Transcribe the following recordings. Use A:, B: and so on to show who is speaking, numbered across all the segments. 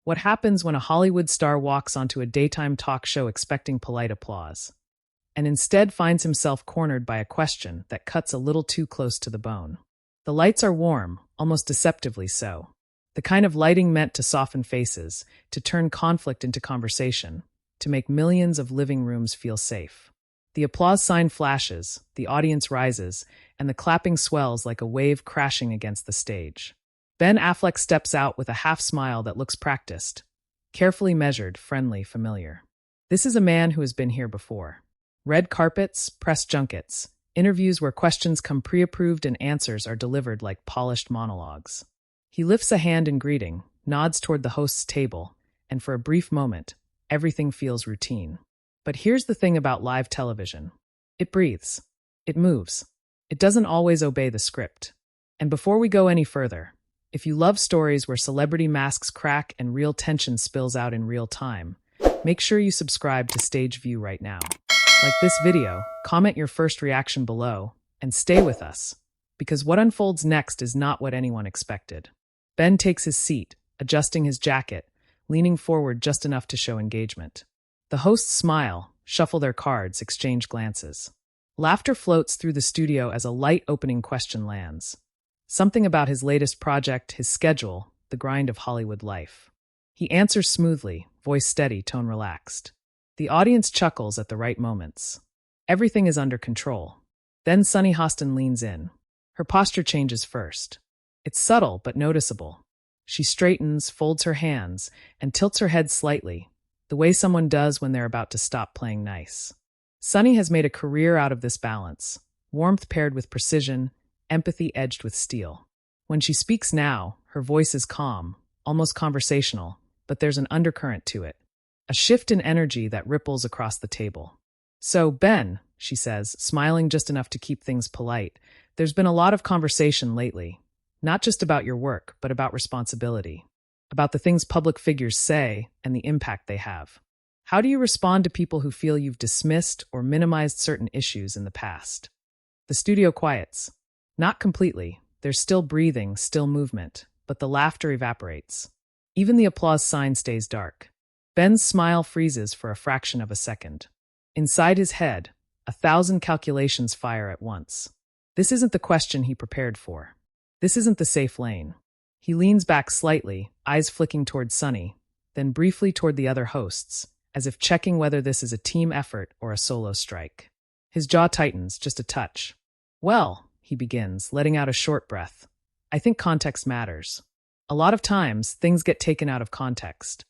A: What happens when a Hollywood star walks onto a daytime talk show expecting polite applause, and instead finds himself cornered by a question that cuts a little too close to the bone? The lights are warm, almost deceptively so. The kind of lighting meant to soften faces, to turn conflict into conversation, to make millions of living rooms feel safe. The applause sign flashes, the audience rises, and the clapping swells like a wave crashing against the stage. Ben Affleck steps out with a half-smile that looks practiced, carefully measured, friendly, familiar. This is a man who has been here before. Red carpets, press junkets, interviews where questions come pre-approved and answers are delivered like polished monologues. He lifts a hand in greeting, nods toward the host's table, and for a brief moment, everything feels routine. But here's the thing about live television. It breathes. It moves. It doesn't always obey the script. And before we go any further, if you love stories where celebrity masks crack and real tension spills out in real time, make sure you subscribe to Stage View right now. Like this video, comment your first reaction below, and stay with us, because what unfolds next is not what anyone expected. Ben takes his seat, adjusting his jacket, leaning forward just enough to show engagement. The hosts smile, shuffle their cards, exchange glances. Laughter floats through the studio as a light opening question lands. Something about his latest project, his schedule, the grind of Hollywood life. He answers smoothly, voice steady, tone relaxed. The audience chuckles at the right moments. Everything is under control. Then Sunny Hostin leans in. Her posture changes first. It's subtle but noticeable. She straightens, folds her hands, and tilts her head slightly, the way someone does when they're about to stop playing nice. Sunny has made a career out of this balance, warmth paired with precision, empathy edged with steel. When she speaks now, her voice is calm, almost conversational, but there's an undercurrent to it, a shift in energy that ripples across the table. So, Ben, she says, smiling just enough to keep things polite, there's been a lot of conversation lately, not just about your work, but about responsibility, about the things public figures say and the impact they have. How do you respond to people who feel you've dismissed or minimized certain issues in the past? The studio quiets. Not completely. There's still breathing, still movement, but the laughter evaporates. Even the applause sign stays dark. Ben's smile freezes for a fraction of a second. Inside his head, 1,000 calculations fire at once. This isn't the question he prepared for. This isn't the safe lane. He leans back slightly, eyes flicking toward Sunny, then briefly toward the other hosts, as if checking whether this is a team effort or a solo strike. His jaw tightens, just a touch. Well, he begins, letting out a short breath. I think context matters. A lot of times, things get taken out of context.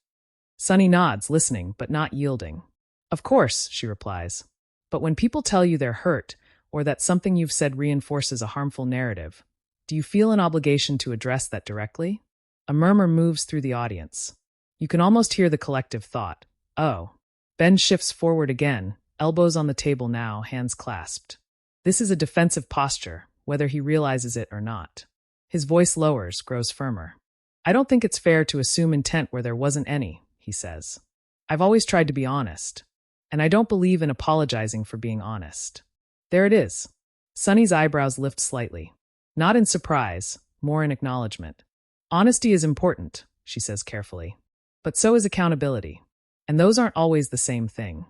A: Sunny nods, listening, but not yielding. Of course, she replies. But when people tell you they're hurt, or that something you've said reinforces a harmful narrative, do you feel an obligation to address that directly? A murmur moves through the audience. You can almost hear the collective thought. Oh. Ben shifts forward again, elbows on the table now, hands clasped. This is a defensive posture, whether he realizes it or not. His voice lowers, grows firmer. I don't think it's fair to assume intent where there wasn't any, he says. I've always tried to be honest, and I don't believe in apologizing for being honest. There it is. Sunny's eyebrows lift slightly. Not in surprise, more in acknowledgement. Honesty is important, she says carefully. But so is accountability. And those aren't always the same thing.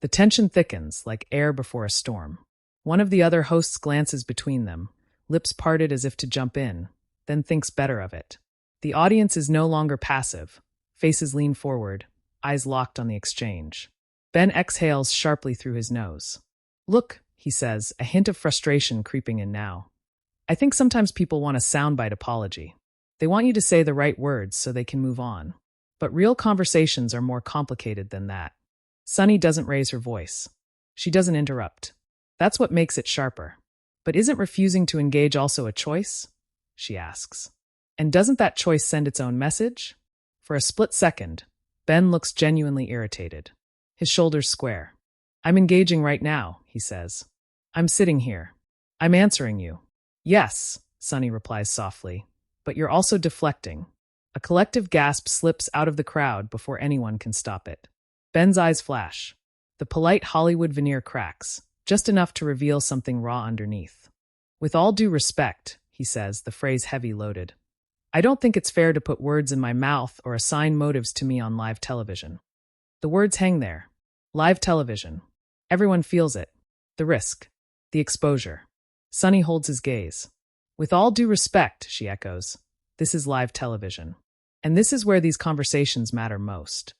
A: The tension thickens, like air before a storm. One of the other hosts glances between them, lips parted as if to jump in, then thinks better of it. The audience is no longer passive. Faces lean forward, eyes locked on the exchange. Ben exhales sharply through his nose. Look, he says, a hint of frustration creeping in now. I think sometimes people want a soundbite apology. They want you to say the right words so they can move on. But real conversations are more complicated than that. Sunny doesn't raise her voice. She doesn't interrupt. That's what makes it sharper. But isn't refusing to engage also a choice? She asks. And doesn't that choice send its own message? For a split second, Ben looks genuinely irritated. His shoulders square. I'm engaging right now, he says. I'm sitting here. I'm answering you. Yes, Sunny replies softly, but you're also deflecting. A collective gasp slips out of the crowd before anyone can stop it. Ben's eyes flash. The polite Hollywood veneer cracks, just enough to reveal something raw underneath. With all due respect, he says, the phrase heavy-loaded. I don't think it's fair to put words in my mouth or assign motives to me on live television. The words hang there. Live television. Everyone feels it. The risk. The exposure. Sunny holds his gaze. With all due respect, she echoes, this is live television. And this is where these conversations matter most.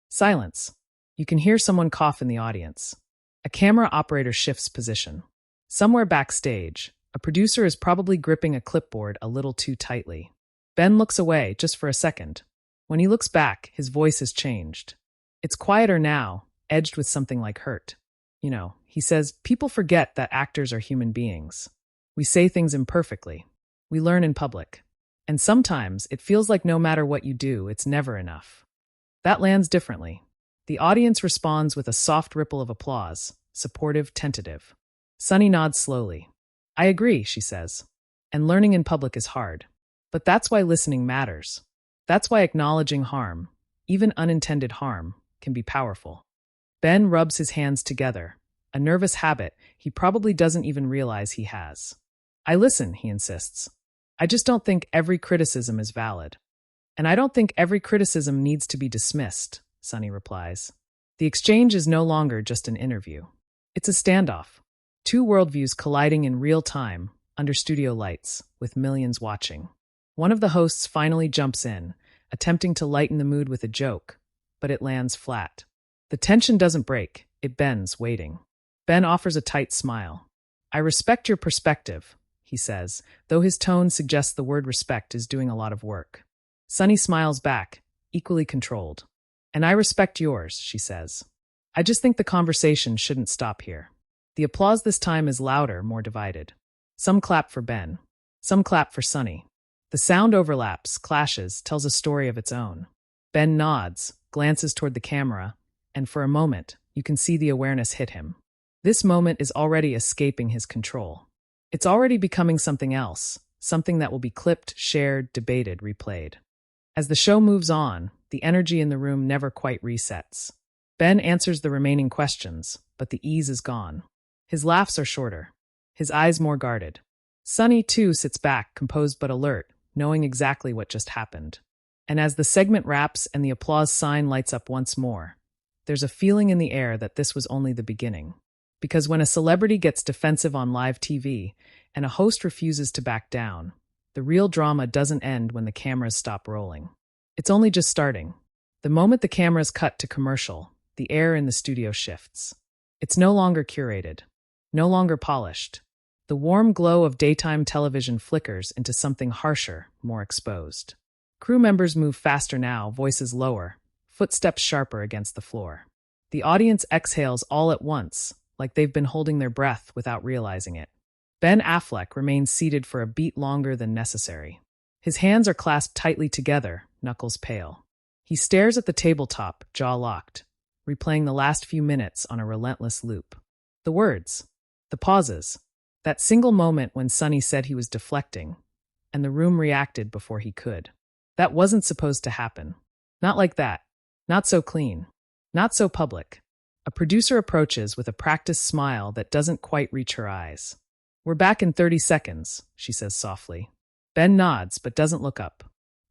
A: Silence. You can hear someone cough in the audience. A camera operator shifts position. Somewhere backstage, a producer is probably gripping a clipboard a little too tightly. Ben looks away just for a second. When he looks back, his voice has changed. It's quieter now, edged with something like hurt. He says, people forget that actors are human beings. We say things imperfectly. We learn in public. And sometimes it feels like no matter what you do, it's never enough. That lands differently. The audience responds with a soft ripple of applause, supportive, tentative. Sunny nods slowly. I agree, she says. And learning in public is hard. But that's why listening matters. That's why acknowledging harm, even unintended harm, can be powerful. Ben rubs his hands together, a nervous habit he probably doesn't even realize he has. I listen, he insists. I just don't think every criticism is valid. And I don't think every criticism needs to be dismissed, Sunny replies. The exchange is no longer just an interview. It's a standoff. Two worldviews colliding in real time, under studio lights, with millions watching. One of the hosts finally jumps in, attempting to lighten the mood with a joke, but it lands flat. The tension doesn't break, it bends, waiting. Ben offers a tight smile. I respect your perspective, he says, though his tone suggests the word respect is doing a lot of work. Sunny smiles back, equally controlled. And I respect yours, she says. I just think the conversation shouldn't stop here. The applause this time is louder, more divided. Some clap for Ben. Some clap for Sunny. The sound overlaps, clashes, tells a story of its own. Ben nods, glances toward the camera, and for a moment, you can see the awareness hit him. This moment is already escaping his control. It's already becoming something else, something that will be clipped, shared, debated, replayed. As the show moves on, the energy in the room never quite resets. Ben answers the remaining questions, but the ease is gone. His laughs are shorter, his eyes more guarded. Sunny, too, sits back, composed but alert, knowing exactly what just happened. And as the segment wraps and the applause sign lights up once more, there's a feeling in the air that this was only the beginning. Because when a celebrity gets defensive on live TV and a host refuses to back down, the real drama doesn't end when the cameras stop rolling. It's only just starting. The moment the cameras cut to commercial, the air in the studio shifts. It's no longer curated, no longer polished. The warm glow of daytime television flickers into something harsher, more exposed. Crew members move faster now, voices lower, footsteps sharper against the floor. The audience exhales all at once, like they've been holding their breath without realizing it. Ben Affleck remains seated for a beat longer than necessary. His hands are clasped tightly together, knuckles pale. He stares at the tabletop, jaw locked, replaying the last few minutes on a relentless loop. The words, the pauses, that single moment when Sunny said he was deflecting, and the room reacted before he could. That wasn't supposed to happen. Not like that. Not so clean. Not so public. A producer approaches with a practiced smile that doesn't quite reach her eyes. We're back in 30 seconds, she says softly. Ben nods but doesn't look up.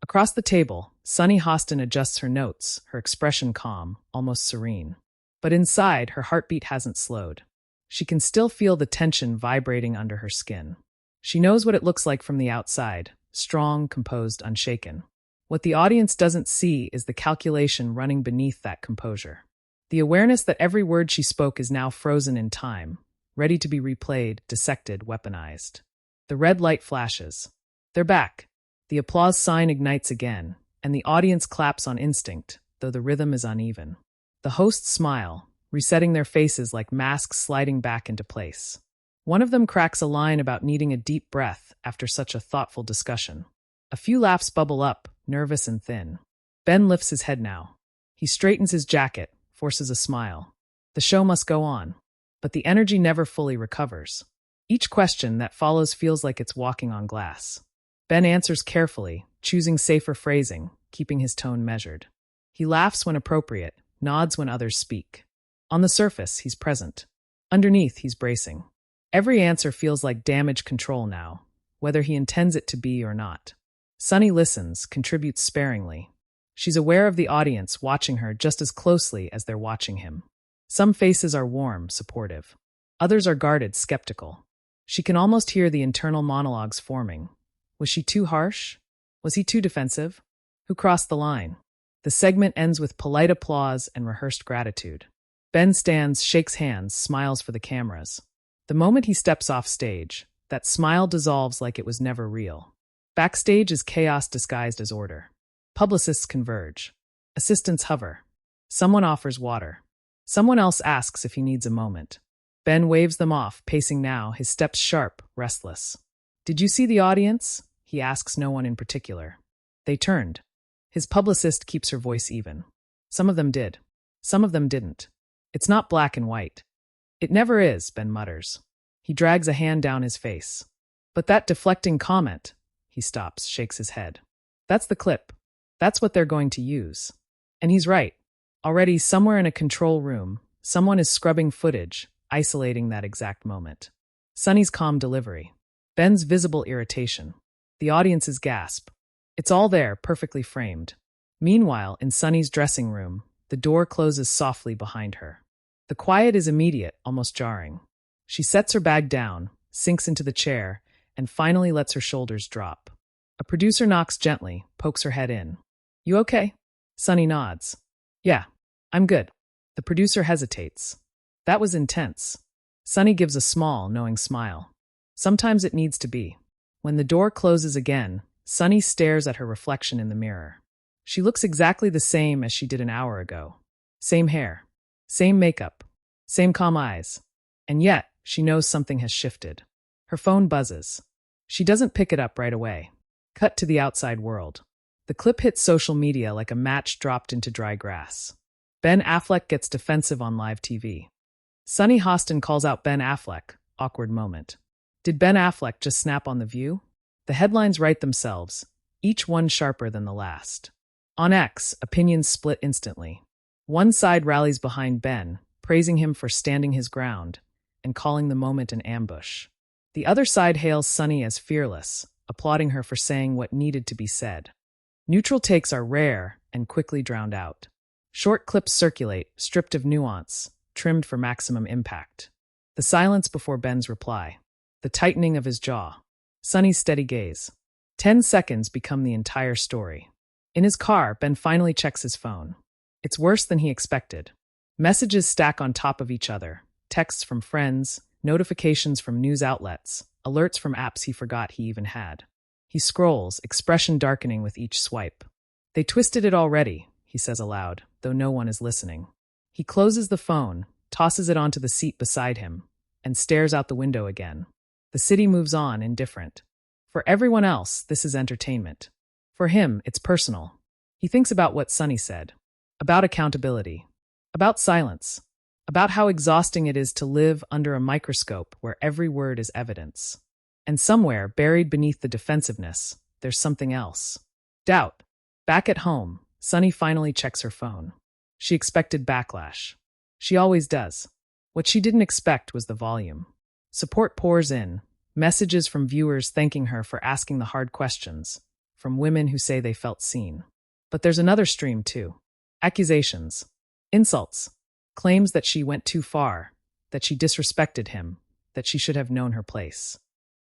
A: Across the table, Sunny Hostin adjusts her notes, her expression calm, almost serene. But inside, her heartbeat hasn't slowed. She can still feel the tension vibrating under her skin. She knows what it looks like from the outside, strong, composed, unshaken. What the audience doesn't see is the calculation running beneath that composure. The awareness that every word she spoke is now frozen in time, ready to be replayed, dissected, weaponized. The red light flashes. They're back. The applause sign ignites again, and the audience claps on instinct, though the rhythm is uneven. The hosts smile, resetting their faces like masks sliding back into place. One of them cracks a line about needing a deep breath after such a thoughtful discussion. A few laughs bubble up, nervous and thin. Ben lifts his head now. He straightens his jacket, forces a smile. The show must go on. But the energy never fully recovers. Each question that follows feels like it's walking on glass. Ben answers carefully, choosing safer phrasing, keeping his tone measured. He laughs when appropriate, nods when others speak. On the surface, he's present. Underneath, he's bracing. Every answer feels like damage control now, whether he intends it to be or not. Sunny listens, contributes sparingly. She's aware of the audience watching her just as closely as they're watching him. Some faces are warm, supportive. Others are guarded, skeptical. She can almost hear the internal monologues forming. Was she too harsh? Was he too defensive? Who crossed the line? The segment ends with polite applause and rehearsed gratitude. Ben stands, shakes hands, smiles for the cameras. The moment he steps off stage, that smile dissolves like it was never real. Backstage is chaos disguised as order. Publicists converge. Assistants hover. Someone offers water. Someone else asks if he needs a moment. Ben waves them off, pacing now, his steps sharp, restless. Did you see the audience? He asks no one in particular. They turned. His publicist keeps her voice even. Some of them did. Some of them didn't. It's not black and white. It never is, Ben mutters. He drags a hand down his face. But that deflecting comment. He stops, shakes his head. That's the clip. That's what they're going to use. And he's right. Already, somewhere in a control room, someone is scrubbing footage, isolating that exact moment. Sunny's calm delivery. Ben's visible irritation. The audience's gasp. It's all there, perfectly framed. Meanwhile, in Sunny's dressing room, the door closes softly behind her. The quiet is immediate, almost jarring. She sets her bag down, sinks into the chair, and finally lets her shoulders drop. A producer knocks gently, pokes her head in. You okay? Sunny nods. Yeah, I'm good. The producer hesitates. That was intense. Sunny gives a small, knowing smile. Sometimes it needs to be. When the door closes again, Sunny stares at her reflection in the mirror. She looks exactly the same as she did an hour ago. Same hair. Same makeup. Same calm eyes. And yet, she knows something has shifted. Her phone buzzes. She doesn't pick it up right away. Cut to the outside world. The clip hits social media like a match dropped into dry grass. Ben Affleck gets defensive on live TV. Sunny Hostin calls out Ben Affleck. Awkward moment. Did Ben Affleck just snap on The View? The headlines write themselves, each one sharper than the last. On X, opinions split instantly. One side rallies behind Ben, praising him for standing his ground and calling the moment an ambush. The other side hails Sunny as fearless, applauding her for saying what needed to be said. Neutral takes are rare and quickly drowned out. Short clips circulate, stripped of nuance, trimmed for maximum impact. The silence before Ben's reply. The tightening of his jaw. Sunny's steady gaze. 10 seconds become the entire story. In his car, Ben finally checks his phone. It's worse than he expected. Messages stack on top of each other. Texts from friends, notifications from news outlets, alerts from apps he forgot he even had. He scrolls, expression darkening with each swipe. They twisted it already, he says aloud, though no one is listening. He closes the phone, tosses it onto the seat beside him, and stares out the window again. The city moves on, indifferent. For everyone else, this is entertainment. For him, it's personal. He thinks about what Sunny said. About accountability. About silence. About how exhausting it is to live under a microscope where every word is evidence. And somewhere, buried beneath the defensiveness, there's something else. Doubt. Back at home, Sunny finally checks her phone. She expected backlash. She always does. What she didn't expect was the volume. Support pours in, messages from viewers thanking her for asking the hard questions, from women who say they felt seen. But there's another stream too. Accusations. Insults. Claims that she went too far, that she disrespected him, that she should have known her place.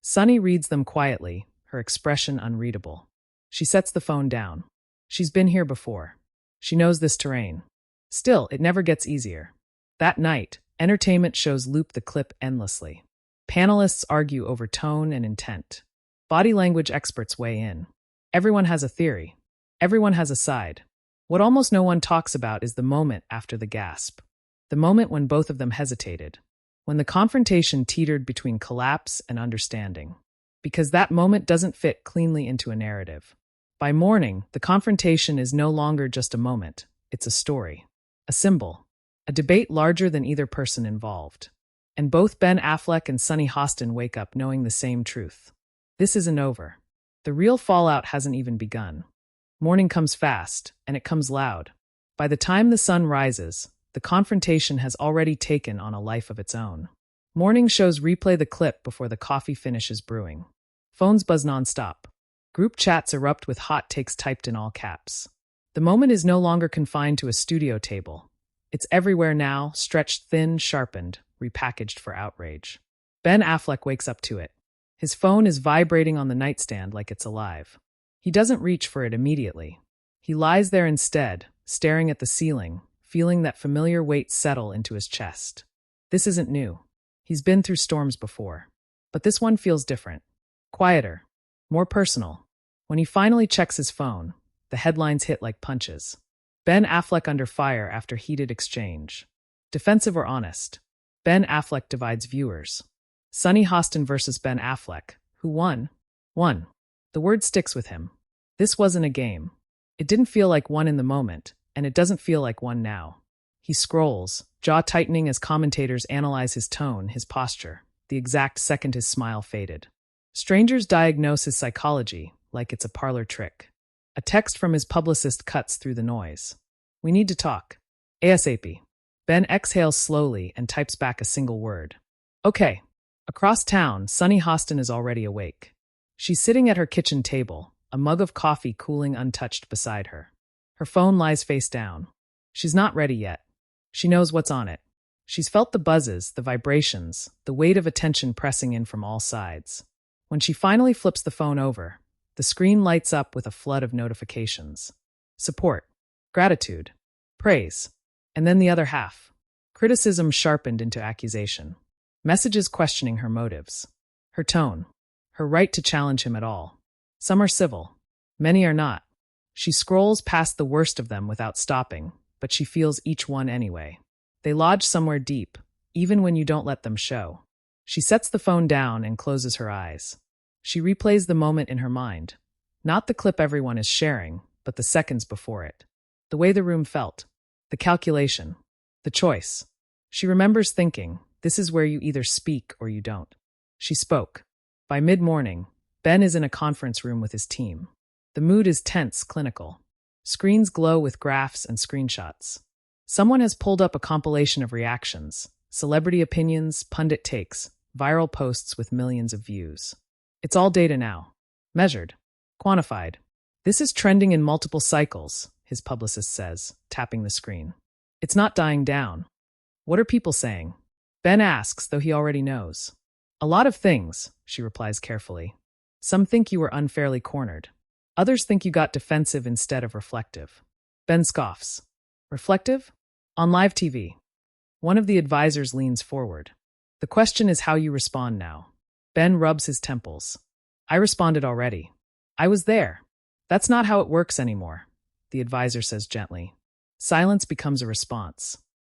A: Sunny reads them quietly, her expression unreadable. She sets the phone down. She's been here before. She knows this terrain. Still, it never gets easier. That night, entertainment shows loop the clip endlessly. Panelists argue over tone and intent. Body language experts weigh in. Everyone has a theory. Everyone has a side. What almost no one talks about is the moment after the gasp. The moment when both of them hesitated. When the confrontation teetered between collapse and understanding. Because that moment doesn't fit cleanly into a narrative. By morning, the confrontation is no longer just a moment. It's a story. A symbol. A debate larger than either person involved. And both Ben Affleck and Sunny Hostin wake up knowing the same truth. This isn't over. The real fallout hasn't even begun. Morning comes fast, and it comes loud. By the time the sun rises, the confrontation has already taken on a life of its own. Morning shows replay the clip before the coffee finishes brewing. Phones buzz nonstop. Group chats erupt with hot takes typed in all caps. The moment is no longer confined to a studio table. It's everywhere now, stretched thin, sharpened, repackaged for outrage. Ben Affleck wakes up to it. His phone is vibrating on the nightstand like it's alive. He doesn't reach for it immediately. He lies there instead, staring at the ceiling, feeling that familiar weight settle into his chest. This isn't new. He's been through storms before. But this one feels different. Quieter. More personal. When he finally checks his phone, the headlines hit like punches. Ben Affleck under fire after heated exchange. Defensive or honest? Ben Affleck divides viewers. Sunny Hostin versus Ben Affleck. Who won? Won. The word sticks with him. This wasn't a game. It didn't feel like one in the moment, and it doesn't feel like one now. He scrolls, jaw tightening as commentators analyze his tone, his posture, the exact second his smile faded. Strangers diagnose his psychology like it's a parlor trick. A text from his publicist cuts through the noise. We need to talk. ASAP. Ben exhales slowly and types back a single word. Okay. Across town, Sunny Hostin is already awake. She's sitting at her kitchen table, a mug of coffee cooling untouched beside her. Her phone lies face down. She's not ready yet. She knows what's on it. She's felt the buzzes, the vibrations, the weight of attention pressing in from all sides. When she finally flips the phone over, the screen lights up with a flood of notifications. Support, gratitude, praise, and then the other half. Criticism sharpened into accusation. Messages questioning her motives, her tone, her right to challenge him at all. Some are civil. Many are not. She scrolls past the worst of them without stopping, but she feels each one anyway. They lodge somewhere deep, even when you don't let them show. She sets the phone down and closes her eyes. She replays the moment in her mind. Not the clip everyone is sharing, but the seconds before it. The way the room felt. The calculation. The choice. She remembers thinking, this is where you either speak or you don't. She spoke. By mid-morning, Ben is in a conference room with his team. The mood is tense, clinical. Screens glow with graphs and screenshots. Someone has pulled up a compilation of reactions, celebrity opinions, pundit takes, viral posts with millions of views. It's all data now. Measured. Quantified. This is trending in multiple cycles, his publicist says, tapping the screen. It's not dying down. What are people saying? Ben asks, though he already knows. A lot of things, she replies carefully. Some think you were unfairly cornered. Others think you got defensive instead of reflective. Ben scoffs. Reflective? On live TV. One of the advisors leans forward. The question is how you respond now. Ben rubs his temples. I responded already. I was there. That's not how it works anymore, the advisor says gently. Silence becomes a response.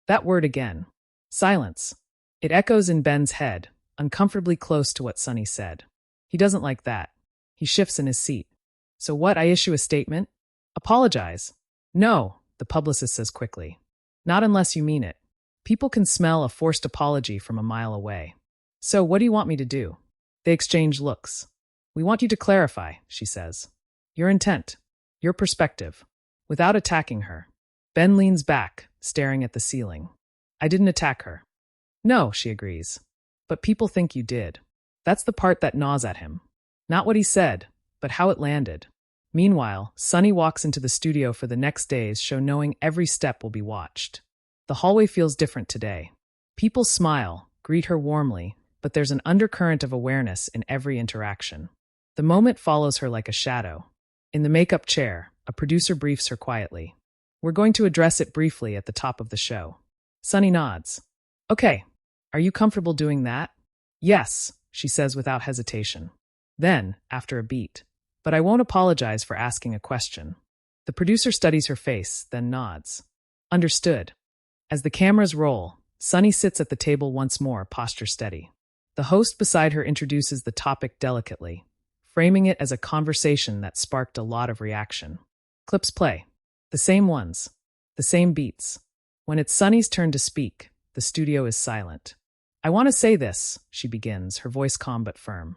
A: That word again. Silence. It echoes in Ben's head, uncomfortably close to what Sunny said. He doesn't like that. He shifts in his seat. So what, I issue a statement? Apologize. No, the publicist says quickly. Not unless you mean it. People can smell a forced apology from a mile away. So what do you want me to do? They exchange looks. We want you to clarify, she says. Your intent. Your perspective. Without attacking her. Ben leans back, staring at the ceiling. I didn't attack her. No, she agrees. But people think you did. That's the part that gnaws at him. Not what he said, but how it landed. Meanwhile, Sunny walks into the studio for the next day's show knowing every step will be watched. The hallway feels different today. People smile, greet her warmly, but there's an undercurrent of awareness in every interaction. The moment follows her like a shadow. In the makeup chair, a producer briefs her quietly. We're going to address it briefly at the top of the show. Sunny nods. Okay, are you comfortable doing that? Yes, she says without hesitation. Then, after a beat, but I won't apologize for asking a question. The producer studies her face, then nods. Understood. As the cameras roll, Sunny sits at the table once more, posture steady. The host beside her introduces the topic delicately, framing it as a conversation that sparked a lot of reaction. Clips play. The same ones. The same beats. When it's Sunny's turn to speak, the studio is silent. I want to say this, she begins, her voice calm but firm.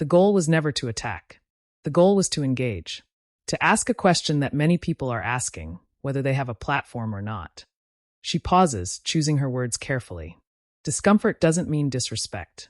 A: The goal was never to attack. The goal was to engage. To ask a question that many people are asking, whether they have a platform or not. She pauses, choosing her words carefully. Discomfort doesn't mean disrespect.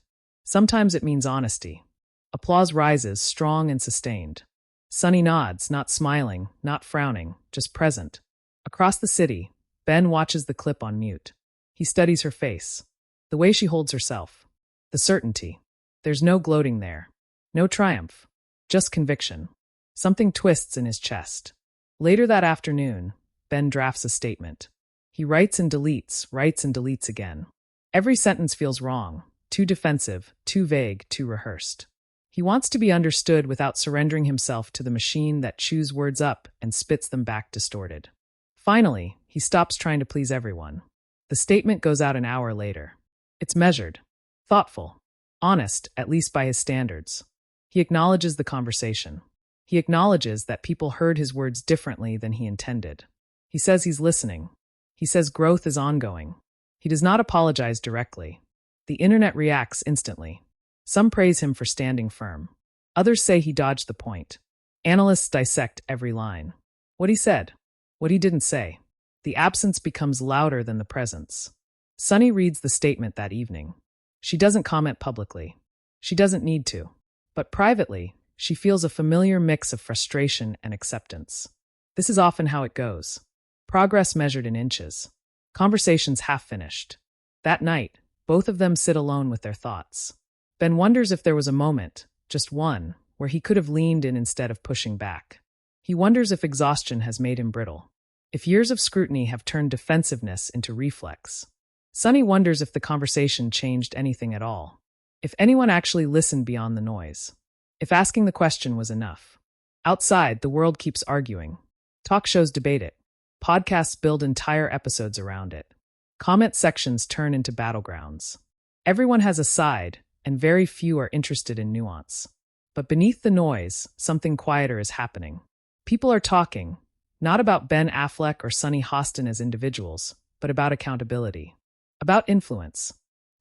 A: Sometimes it means honesty. Applause rises, strong and sustained. Sunny nods, not smiling, not frowning, just present. Across the city, Ben watches the clip on mute. He studies her face, the way she holds herself, the certainty. There's no gloating there, no triumph, just conviction. Something twists in his chest. Later that afternoon, Ben drafts a statement. He writes and deletes again. Every sentence feels wrong, too defensive, too vague, too rehearsed. He wants to be understood without surrendering himself to the machine that chews words up and spits them back distorted. Finally, he stops trying to please everyone. The statement goes out an hour later. It's measured, thoughtful, honest, at least by his standards. He acknowledges the conversation. He acknowledges that people heard his words differently than he intended. He says he's listening. He says growth is ongoing. He does not apologize directly. The internet reacts instantly. Some praise him for standing firm. Others say he dodged the point. Analysts dissect every line. What he said, what he didn't say. The absence becomes louder than the presence. Sunny reads the statement that evening. She doesn't comment publicly. She doesn't need to. But privately, she feels a familiar mix of frustration and acceptance. This is often how it goes. Progress measured in inches. Conversations half finished. That night, both of them sit alone with their thoughts. Ben wonders if there was a moment, just one, where he could have leaned in instead of pushing back. He wonders if exhaustion has made him brittle. If years of scrutiny have turned defensiveness into reflex. Sunny wonders if the conversation changed anything at all. If anyone actually listened beyond the noise. If asking the question was enough. Outside, the world keeps arguing. Talk shows debate it. Podcasts build entire episodes around it. Comment sections turn into battlegrounds. Everyone has a side, and very few are interested in nuance. But beneath the noise, something quieter is happening. People are talking, not about Ben Affleck or Sunny Hostin as individuals, but about accountability. About influence.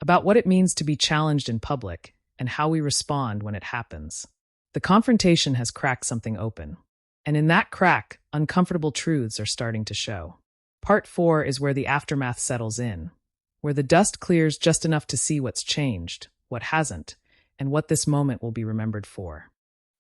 A: About what it means to be challenged in public, and how we respond when it happens. The confrontation has cracked something open. And in that crack, uncomfortable truths are starting to show. Part 4 is where the aftermath settles in, where the dust clears just enough to see what's changed, what hasn't, and what this moment will be remembered for.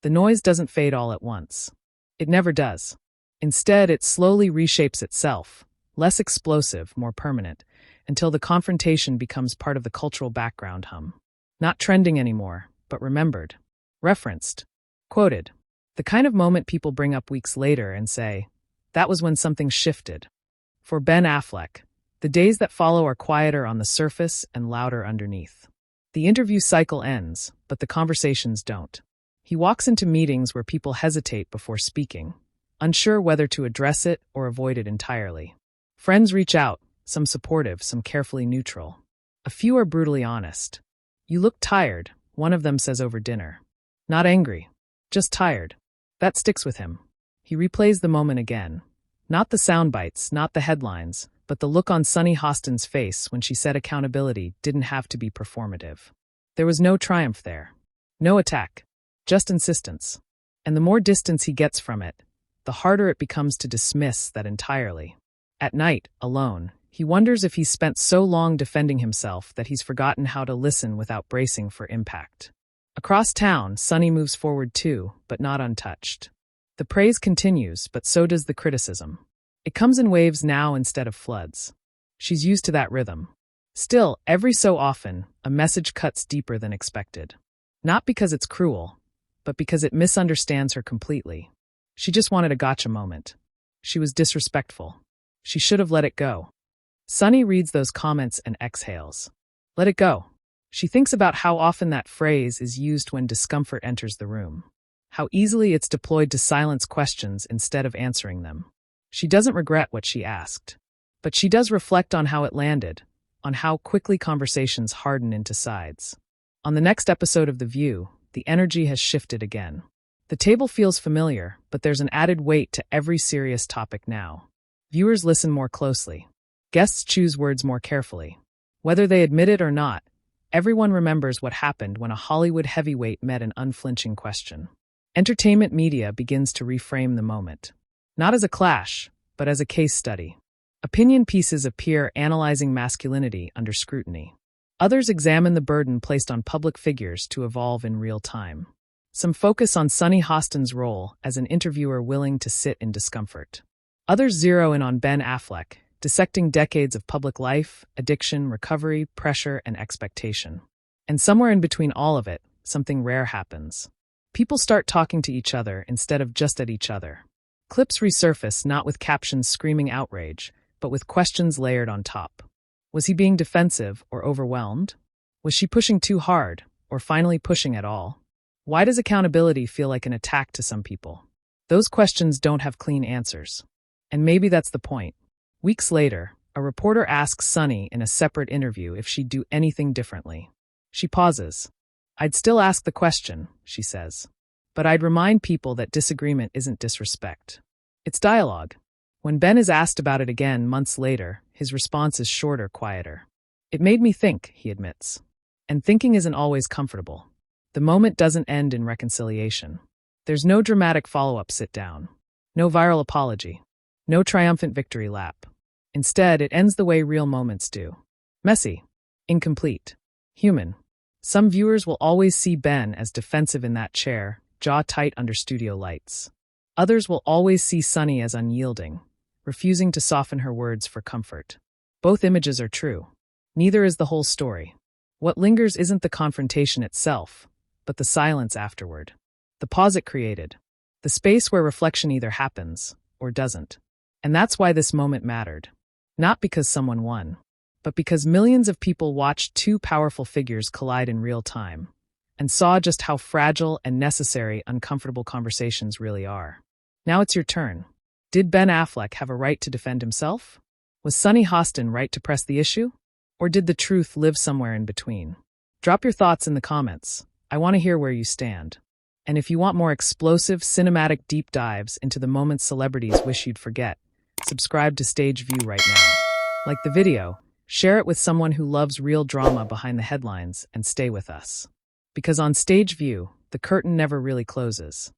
A: The noise doesn't fade all at once. It never does. Instead, it slowly reshapes itself, less explosive, more permanent, until the confrontation becomes part of the cultural background hum. Not trending anymore, but remembered, referenced, quoted. The kind of moment people bring up weeks later and say, that was when something shifted. For Ben Affleck, the days that follow are quieter on the surface and louder underneath. The interview cycle ends, but the conversations don't. He walks into meetings where people hesitate before speaking, unsure whether to address it or avoid it entirely. Friends reach out, some supportive, some carefully neutral. A few are brutally honest. You look tired, one of them says over dinner. Not angry, just tired. That sticks with him. He replays the moment again. Not the sound bites, not the headlines, but the look on Sunny Hostin's face when she said accountability didn't have to be performative. There was no triumph there. No attack. Just insistence. And the more distance he gets from it, the harder it becomes to dismiss that entirely. At night, alone, he wonders if he's spent so long defending himself that he's forgotten how to listen without bracing for impact. Across town, Sunny moves forward too, but not untouched. The praise continues, but so does the criticism. It comes in waves now instead of floods. She's used to that rhythm. Still, every so often, a message cuts deeper than expected. Not because it's cruel, but because it misunderstands her completely. She just wanted a gotcha moment. She was disrespectful. She should have let it go. Sunny reads those comments and exhales. Let it go. She thinks about how often that phrase is used when discomfort enters the room. How easily it's deployed to silence questions instead of answering them. She doesn't regret what she asked. But she does reflect on how it landed, on how quickly conversations harden into sides. On the next episode of The View, the energy has shifted again. The table feels familiar, but there's an added weight to every serious topic now. Viewers listen more closely. Guests choose words more carefully. Whether they admit it or not, everyone remembers what happened when a Hollywood heavyweight met an unflinching question. Entertainment media begins to reframe the moment. Not as a clash, but as a case study. Opinion pieces appear analyzing masculinity under scrutiny. Others examine the burden placed on public figures to evolve in real time. Some focus on Sunny Hostin's role as an interviewer willing to sit in discomfort. Others zero in on Ben Affleck, dissecting decades of public life, addiction, recovery, pressure, and expectation. And somewhere in between all of it, something rare happens. People start talking to each other instead of just at each other. Clips resurface not with captions screaming outrage, but with questions layered on top. Was he being defensive or overwhelmed? Was she pushing too hard, or finally pushing at all? Why does accountability feel like an attack to some people? Those questions don't have clean answers. And maybe that's the point. Weeks later, a reporter asks Sunny in a separate interview if she'd do anything differently. She pauses. "I'd still ask the question," she says. "But I'd remind people that disagreement isn't disrespect. It's dialogue." When Ben is asked about it again months later, his response is shorter, quieter. "It made me think," he admits. And thinking isn't always comfortable. The moment doesn't end in reconciliation. There's no dramatic follow-up sit-down. No viral apology. No triumphant victory lap. Instead, it ends the way real moments do. Messy. Incomplete. Human. Some viewers will always see Ben as defensive in that chair, jaw tight under studio lights. Others will always see Sunny as unyielding, refusing to soften her words for comfort. Both images are true. Neither is the whole story. What lingers isn't the confrontation itself, but the silence afterward. The pause it created. The space where reflection either happens or doesn't. And that's why this moment mattered. Not because someone won, but because millions of people watched two powerful figures collide in real time and saw just how fragile and necessary uncomfortable conversations really are. Now it's your turn. Did Ben Affleck have a right to defend himself? Was Sunny Hostin right to press the issue? Or did the truth live somewhere in between? Drop your thoughts in the comments. I want to hear where you stand. And if you want more explosive, cinematic deep dives into the moments celebrities wish you'd forget, subscribe to Stage View right now. Like the video, share it with someone who loves real drama behind the headlines, and stay with us. Because on Stage View, the curtain never really closes.